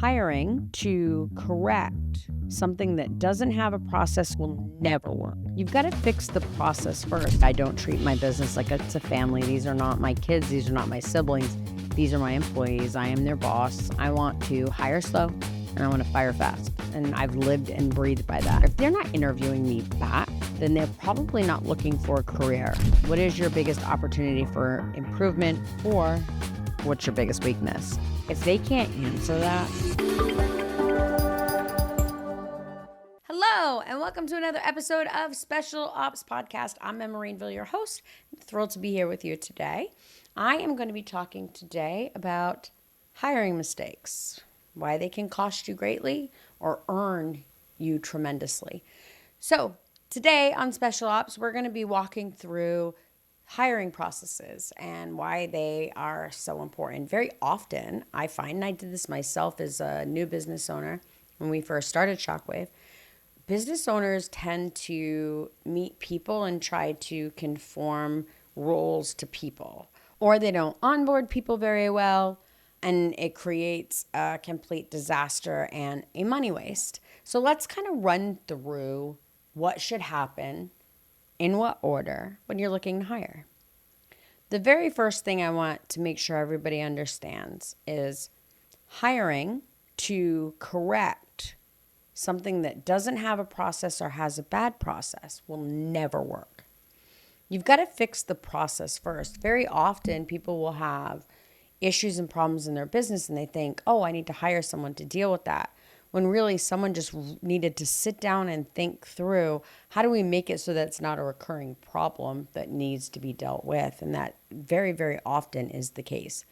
Hiring to correct something that doesn't have a process will never work. You've got to fix the process first. I don't treat my business like it's a family. These are not my kids. These are not my siblings. These are my employees. I am their boss. I want to hire slow and I want to fire fast. And I've lived and breathed by that. If they're not interviewing me back, then they're probably not looking for a career. What is your biggest opportunity for improvement, or what's your biggest weakness? If they can't answer that. Hello, and welcome to another episode of Special Ops Podcast. I'm Emma Rainville, your host. I'm thrilled to be here with you today. I am going to be talking today about hiring mistakes, why they can cost you greatly or earn you tremendously. So today on Special Ops, we're going to be walking through hiring processes and why they are so important. Very often, I find, and I did this myself as a new business owner when we first started Shockwave, business owners tend to meet people and try to conform roles to people, or they don't onboard people very well, and it creates a complete disaster and a money waste. So let's kind of run through what should happen in what order when you're looking to hire. The very first thing I want to make sure everybody understands is hiring to correct something that doesn't have a process or has a bad process will never work. You've got to fix the process first. Very often people will have issues and problems in their business and they think, oh, I need to hire someone to deal with that. When really someone just needed to sit down and think through, how do we make it so that it's not a recurring problem that needs to be dealt with? And that very, very often is the case.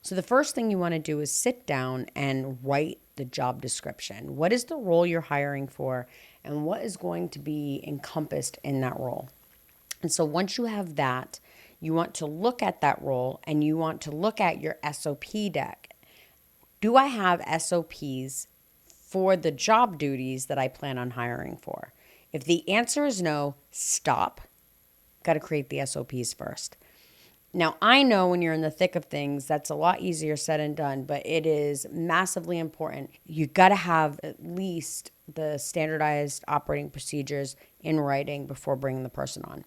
So the first thing you want to do is sit down and write the job description. What is the role you're hiring for, and what is going to be encompassed in that role? And so once you have that, you want to look at that role and you want to look at your SOP deck. Do I have SOPs for the job duties that I plan on hiring for? If the answer is no, stop. Got to create the SOPs first. Now, I know when you're in the thick of things, that's a lot easier said and done, but it is massively important. You got to have at least the standardized operating procedures in writing before bringing the person on.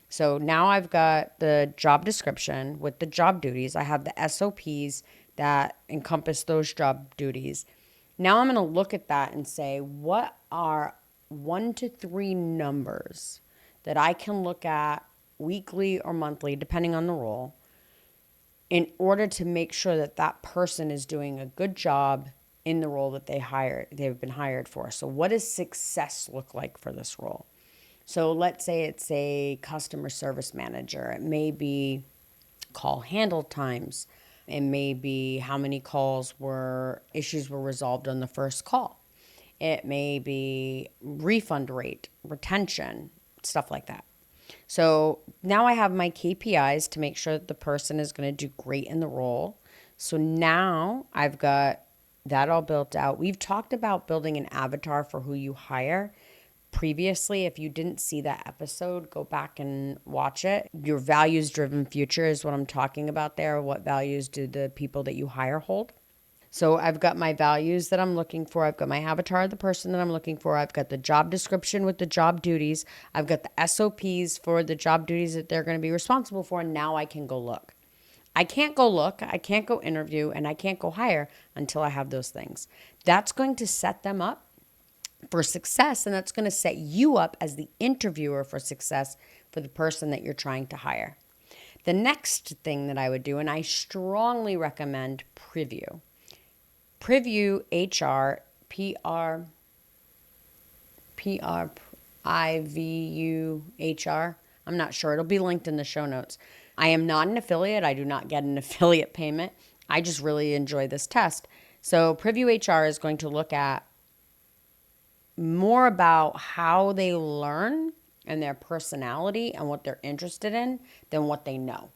So now I've got the job description with the job duties. I have the SOPs that encompass those job duties. Now I'm going to look at that and say, what are 1 to 3 numbers that I can look at weekly or monthly, depending on the role, in order to make sure that that person is doing a good job in the role that they've been hired for. So what does success look like for this role? So let's say it's a customer service manager. It may be call handle times. It may be how many issues were resolved on the first call. It may be refund rate, retention, stuff like that. So now I have my KPIs to make sure that the person is going to do great in the role. So now I've got that all built out. We've talked about building an avatar for who you hire previously. If you didn't see that episode, go back and watch it. Your values-driven future is what I'm talking about there. What values do the people that you hire hold? So I've got my values that I'm looking for. I've got my avatar of the person that I'm looking for. I've got the job description with the job duties. I've got the SOPs for the job duties that they're going to be responsible for. And now I can go look. I can't go look, I can't go interview, and I can't go hire until I have those things. That's going to set them up for success, and that's going to set you up as the interviewer for success for the person that you're trying to hire. The next thing that I would do, and I strongly recommend Preview. Preview HR, P-R-I-V-U-H-R. I'm not sure. It'll be linked in the show notes. I am not an affiliate. I do not get an affiliate payment. I just really enjoy this test. So Preview HR is going to look at more about how they learn and their personality and what they're interested in than what they know.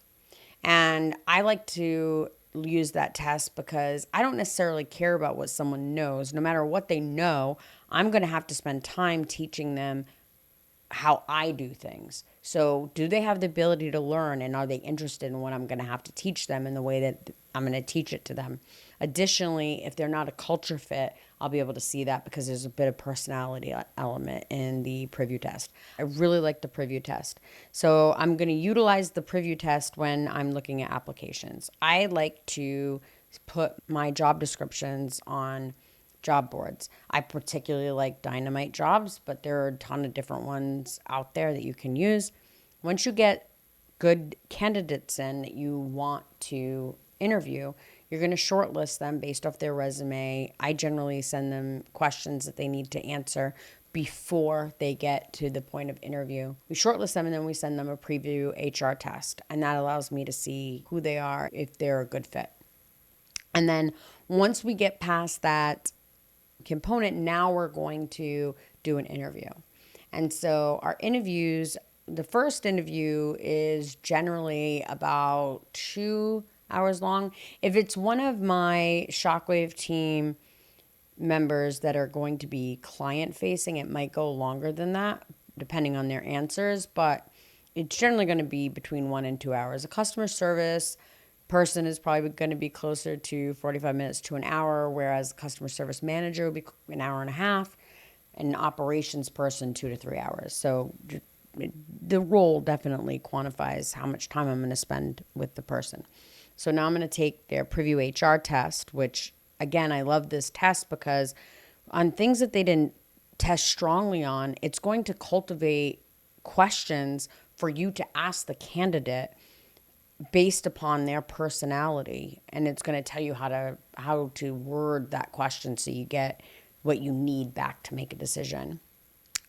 And I like to use that test because I don't necessarily care about what someone knows. No matter what they know, I'm going to have to spend time teaching them how I do things. So do they have the ability to learn, and are they interested in what I'm going to have to teach them in the way that I'm going to teach it to them? Additionally, if they're not a culture fit, I'll be able to see that because there's a bit of personality element in the preview test. I really like the preview test. So I'm going to utilize the preview test when I'm looking at applications. I like to put my job descriptions on job boards. I particularly like Dynamite jobs, but there are a ton of different ones out there that you can use. Once you get good candidates in that you want to interview, you're going to shortlist them based off their resume. I generally send them questions that they need to answer before they get to the point of interview. We shortlist them and then we send them a preview HR test. And that allows me to see who they are, if they're a good fit. And then once we get past that component, now we're going to do an interview. And so our interviews, the first interview is generally about 2 hours long. If it's one of my Shockwave team members that are going to be client facing, it might go longer than that, depending on their answers, but it's generally going to be between 1 and 2 hours. A customer service person is probably going to be closer to 45 minutes to an hour, whereas a customer service manager would be an hour and a half, and an operations person 2 to 3 hours. So the role definitely quantifies how much time I'm going to spend with the person. So now I'm going to take their preview HR test, which again, I love this test because on things that they didn't test strongly on, it's going to cultivate questions for you to ask the candidate based upon their personality, and it's going to tell you how to word that question so you get what you need back to make a decision.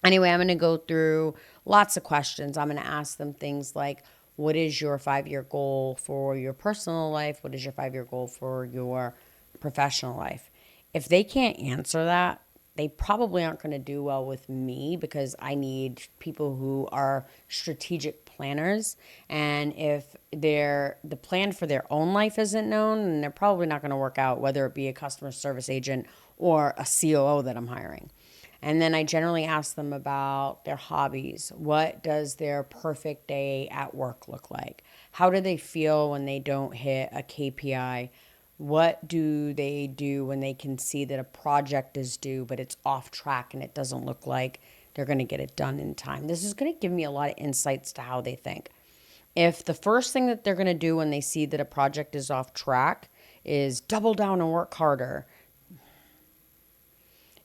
Anyway, I'm going to go through lots of questions. I'm going to ask them things like, what is your 5-year goal for your personal life? What is your 5-year goal for your professional life? If they can't answer that, they probably aren't going to do well with me because I need people who are strategic planners. And if the plan for their own life isn't known, then they're probably not going to work out, whether it be a customer service agent or a COO that I'm hiring. And then I generally ask them about their hobbies. What does their perfect day at work look like? How do they feel when they don't hit a KPI? What do they do when they can see that a project is due, but it's off track and it doesn't look like they're going to get it done in time? This is going to give me a lot of insights to how they think. If the first thing that they're going to do when they see that a project is off track is double down and work harder,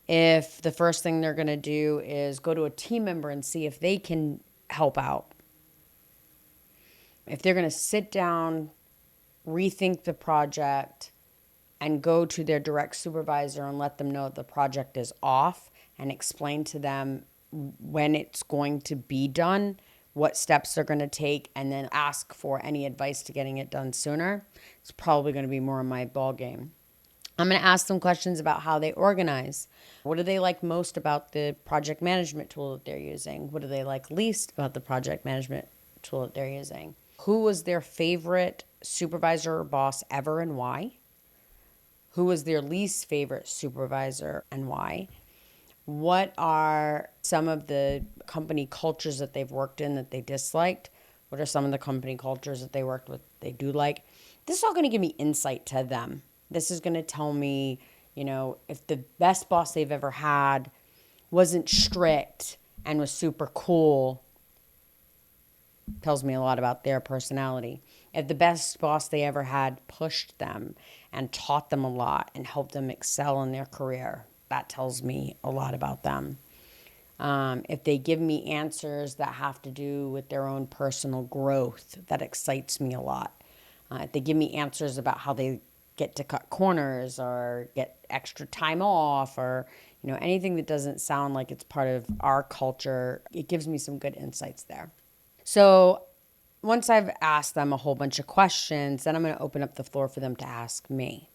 if the first thing they're going to do is go to a team member and see if they can help out, if they're going to sit down, rethink the project, and go to their direct supervisor and let them know that the project is off and explain to them when it's going to be done, what steps they're going to take, and then ask for any advice to getting it done sooner, it's probably going to be more in my ball game. I'm going to ask them questions about how they organize. What do they like most about the project management tool that they're using? What do they like least about the project management tool that they're using? Who was their favorite supervisor or boss ever and why? Who was their least favorite supervisor and why? What are some of the company cultures that they've worked in that they disliked? What are some of the company cultures that they worked with they do like? This is all going to give me insight to them. This is going to tell me, if the best boss they've ever had wasn't strict and was super cool, tells me a lot about their personality. If the best boss they ever had pushed them and taught them a lot and helped them excel in their career, that tells me a lot about them. If they give me answers that have to do with their own personal growth, that excites me a lot. If they give me answers about how they get to cut corners or get extra time off or anything that doesn't sound like it's part of our culture, it gives me some good insights there. So once I've asked them a whole bunch of questions, then I'm going to open up the floor for them to ask me.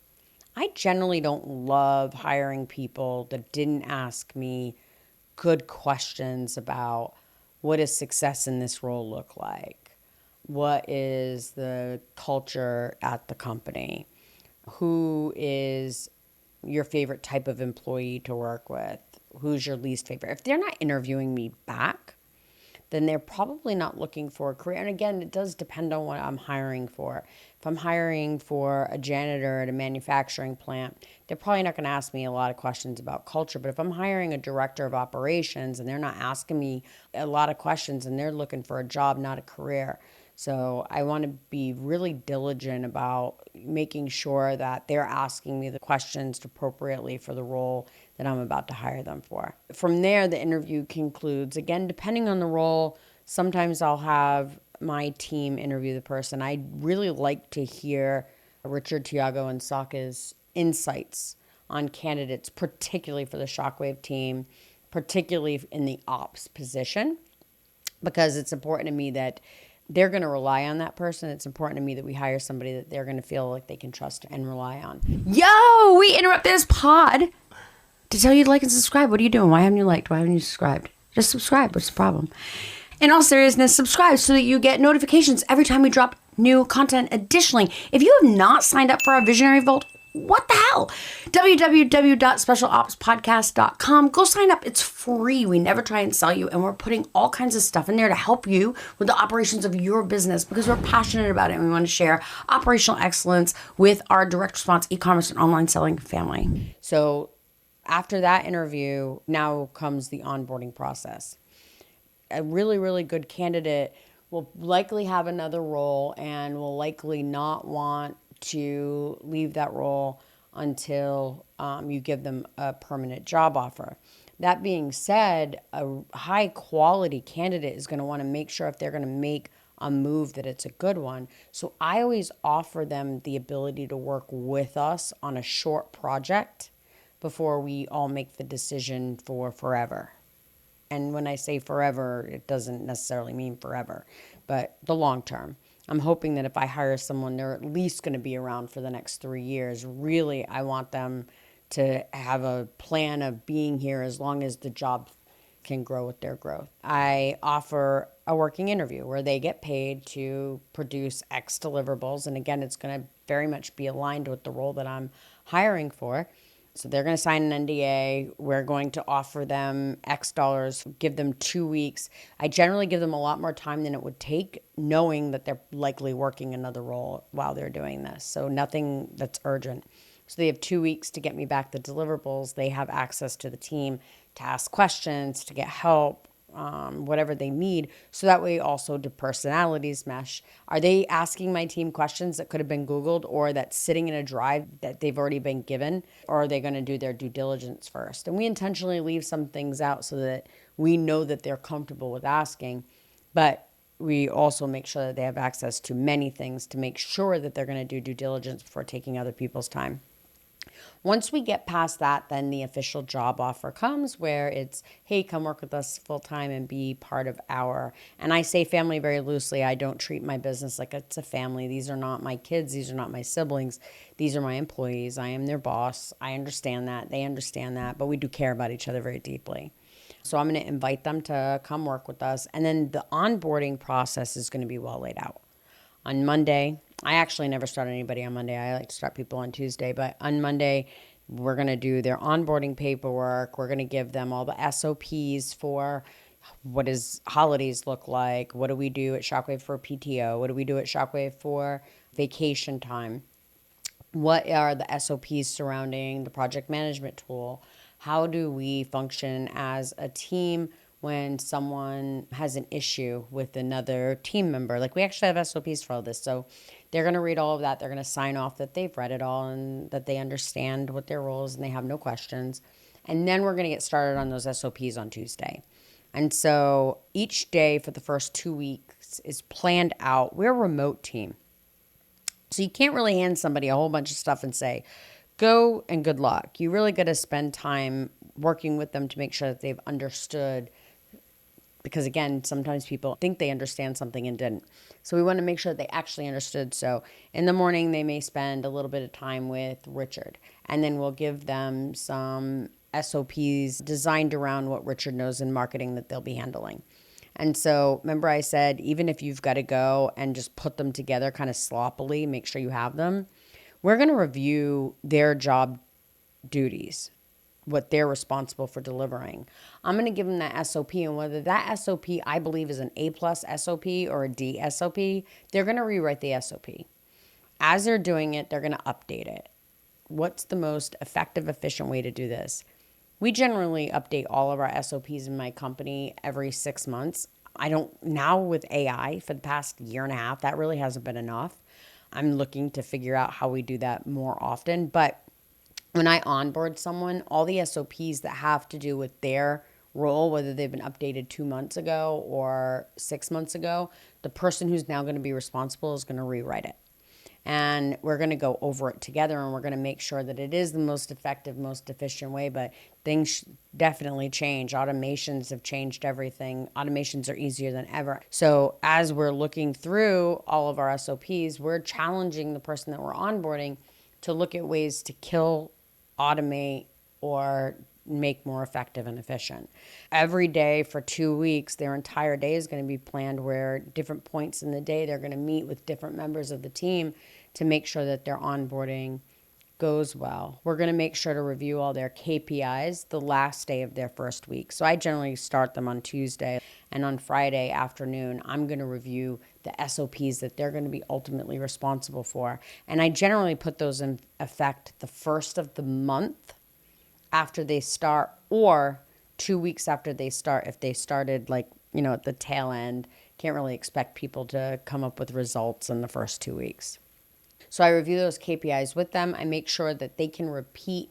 I generally don't love hiring people that didn't ask me good questions about what does success in this role look like? What is the culture at the company? Who is your favorite type of employee to work with? Who's your least favorite? If they're not interviewing me back, then they're probably not looking for a career. And again, it does depend on what I'm hiring for. If I'm hiring for a janitor at a manufacturing plant, they're probably not going to ask me a lot of questions about culture. But if I'm hiring a director of operations and they're not asking me a lot of questions and they're looking for a job, not a career. So I want to be really diligent about making sure that they're asking me the questions appropriately for the role that I'm about to hire them for. From there, the interview concludes. Again, depending on the role, sometimes I'll have my team interview the person. I really like to hear Richard, Tiago, and Saka's insights on candidates, particularly for the Shockwave team, particularly in the ops position, because it's important to me that they're going to rely on that person. It's important to me that we hire somebody that they're going to feel like they can trust and rely on. Yo, we interrupt this pod to tell you to like and subscribe. What are you doing? Why haven't you liked? Why haven't you subscribed? Just subscribe. What's the problem? In all seriousness, subscribe so that you get notifications every time we drop new content. Additionally, if you have not signed up for our Visionary Vault, what the hell? www.specialopspodcast.com. Go sign up. It's free. We never try and sell you, and we're putting all kinds of stuff in there to help you with the operations of your business because we're passionate about it and we want to share operational excellence with our direct response e-commerce and online selling family. So after that interview, now comes the onboarding process. A really, really good candidate will likely have another role and will likely not want to leave that role until you give them a permanent job offer. That being said, a high quality candidate is going to want to make sure if they're going to make a move that it's a good one. So I always offer them the ability to work with us on a short project before we all make the decision for forever. And when I say forever, it doesn't necessarily mean forever, but the long term. I'm hoping that if I hire someone, they're at least going to be around for the next 3 years. Really, I want them to have a plan of being here as long as the job can grow with their growth. I offer a working interview where they get paid to produce X deliverables. And again, it's going to very much be aligned with the role that I'm hiring for. So they're going to sign an NDA. We're going to offer them X dollars, give them 2 weeks. I generally give them a lot more time than it would take, knowing that they're likely working another role while they're doing this. So nothing that's urgent. So they have 2 weeks to get me back the deliverables. They have access to the team to ask questions, to get help, whatever they need. So that way also do personalities mesh. Are they asking my team questions that could have been Googled or that's sitting in a drive that they've already been given? Or are they going to do their due diligence first? And we intentionally leave some things out so that we know that they're comfortable with asking, but we also make sure that they have access to many things to make sure that they're going to do due diligence before taking other people's time. Once we get past that, then the official job offer comes where it's, hey, come work with us full time and be part of our, and I say family very loosely. I don't treat my business like it's a family. These are not my kids. These are not my siblings. These are my employees. I am their boss. I understand that. They understand that, but we do care about each other very deeply. So I'm going to invite them to come work with us. And then the onboarding process is going to be well laid out. On Monday, I actually never start anybody on Monday. I like to start people on Tuesday. But on Monday, we're going to do their onboarding paperwork. We're going to give them all the SOPs for what does holidays look like? What do we do at Shockwave for PTO? What do we do at Shockwave for vacation time? What are the SOPs surrounding the project management tool? How do we function as a team when someone has an issue with another team member? Like, we actually have SOPs for all this. So they're going to read all of that. They're going to sign off that they've read it all and that they understand what their role is and they have no questions. And then we're going to get started on those SOPs on Tuesday. And so each day for the first 2 weeks is planned out. We're a remote team. So you can't really hand somebody a whole bunch of stuff and say, go and good luck. You really got to spend time working with them to make sure that they've understood, because again, sometimes people think they understand something and didn't. So we want to make sure that they actually understood. So in the morning, they may spend a little bit of time with Richard, and then we'll give them some SOPs designed around what Richard knows in marketing that they'll be handling. And so remember I said, even if you've got to go and just put them together kind of sloppily, make sure you have them. We're going to review their job duties what they're responsible for delivering. I'm going to give them that SOP, and whether that SOP I believe is an A+ SOP or a D SOP, they're going to rewrite the SOP. As they're doing it, they're going to update it. What's the most effective, efficient way to do this? We generally update all of our SOPs in my company every 6 months. I don't, now with AI for the past year and a half, that really hasn't been enough. I'm looking to figure out how we do that more often. But when I onboard someone, all the SOPs that have to do with their role, whether they've been updated 2 months ago or 6 months ago, the person who's now going to be responsible is going to rewrite it. And we're going to go over it together, and we're going to make sure that it is the most effective, most efficient way. But things definitely change. Automations have changed everything. Automations are easier than ever. So as we're looking through all of our SOPs, we're challenging the person that we're onboarding to look at ways to kill, automate, or make more effective and efficient. Every day for 2 weeks, their entire day is going to be planned where different points in the day they're going to meet with different members of the team to make sure that their onboarding goes well. We're going to make sure to review all their KPIs the last day of their first week. So I generally start them on Tuesday, and on Friday afternoon, I'm going to review the SOPs that they're going to be ultimately responsible for. And I generally put those in effect the first of the month after they start, or 2 weeks after they start. If they started at the tail end, can't really expect people to come up with results in the first 2 weeks. So I review those KPIs with them. I make sure that they can repeat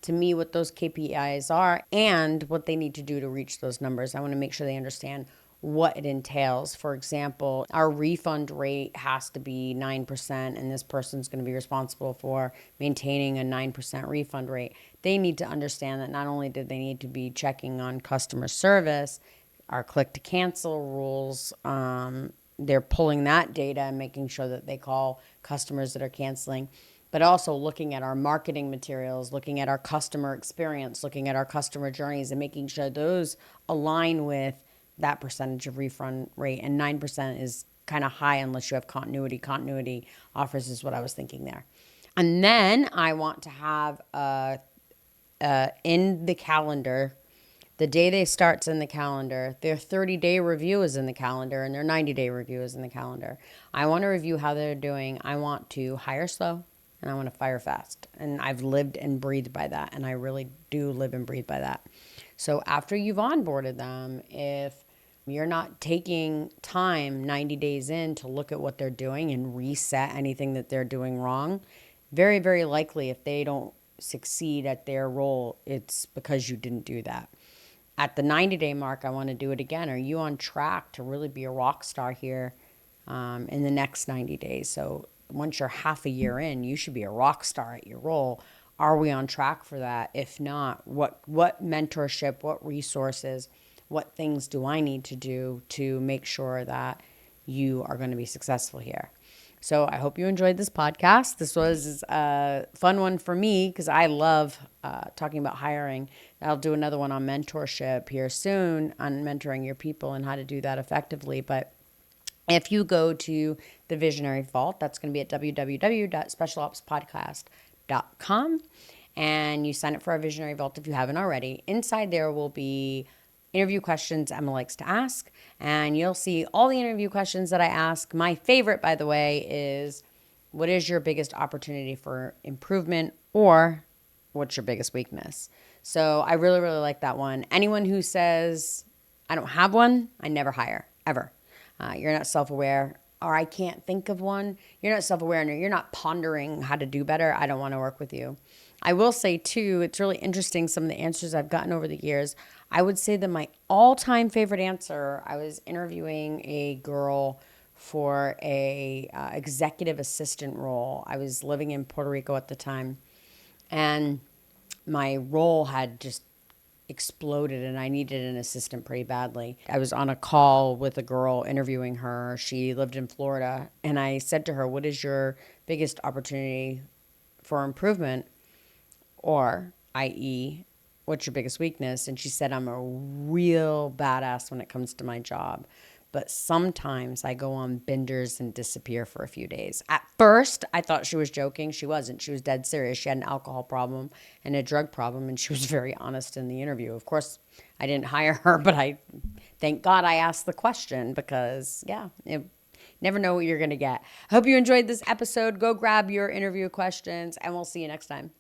to me what those KPIs are and what they need to do to reach those numbers. I want to make sure they understand what it entails. For example, our refund rate has to be 9%, and this person's going to be responsible for maintaining a 9% refund rate. They need to understand that not only do they need to be checking on customer service, our click to cancel rules, they're pulling that data and making sure that they call customers that are canceling, but also looking at our marketing materials, looking at our customer experience, looking at our customer journeys, and making sure those align with that percentage of refund rate. And 9% is kind of high unless you have continuity. Continuity offers is what I was thinking there. And then I want to have in the calendar, the day they start's in the calendar, their 30-day review is in the calendar, and their 90-day review is in the calendar. I want to review how they're doing. I want to hire slow, and I want to fire fast. And I've lived and breathed by that, and I really do live and breathe by that. So after you've onboarded them, if you're not taking time 90 days in to look at what they're doing and reset anything that they're doing wrong, very, very likely if they don't succeed at their role, it's because you didn't do that. At the 90-day mark, I want to do it again. Are you on track to really be a rock star here in the next 90 days? So once you're half a year in, you should be a rock star at your role. Are we on track for that? If not, what mentorship, what resources, what things do I need to do to make sure that you are going to be successful here? So I hope you enjoyed this podcast. This was a fun one for me because I love talking about hiring. I'll do another one on mentorship here soon, on mentoring your people and how to do that effectively. But if you go to the Visionary Vault, that's going to be at www.specialopspodcast.com, and you sign up for our Visionary Vault if you haven't already. Inside there will be interview questions Emma likes to ask, and you'll see all the interview questions that I ask. My favorite, by the way, is what is your biggest opportunity for improvement, or what's your biggest weakness? So I really, really like that one. Anyone who says, I don't have one, I never hire, ever. You're not self-aware, or I can't think of one. You're not self-aware, and you're not pondering how to do better. I don't want to work with you. I will say, too, it's really interesting, some of the answers I've gotten over the years. I would say that my all-time favorite answer, I was interviewing a girl for a executive assistant role. I was living in Puerto Rico at the time, and my role had just exploded, and I needed an assistant pretty badly. I was on a call with a girl interviewing her. She lived in Florida, and I said to her, what is your biggest opportunity for improvement? Or, i.e., what's your biggest weakness? And she said, I'm a real badass when it comes to my job. But sometimes I go on benders and disappear for a few days. At first, I thought she was joking. She wasn't. She was dead serious. She had an alcohol problem and a drug problem, and she was very honest in the interview. Of course, I didn't hire her, but thank God I asked the question because, never know what you're going to get. I hope you enjoyed this episode. Go grab your interview questions, and we'll see you next time.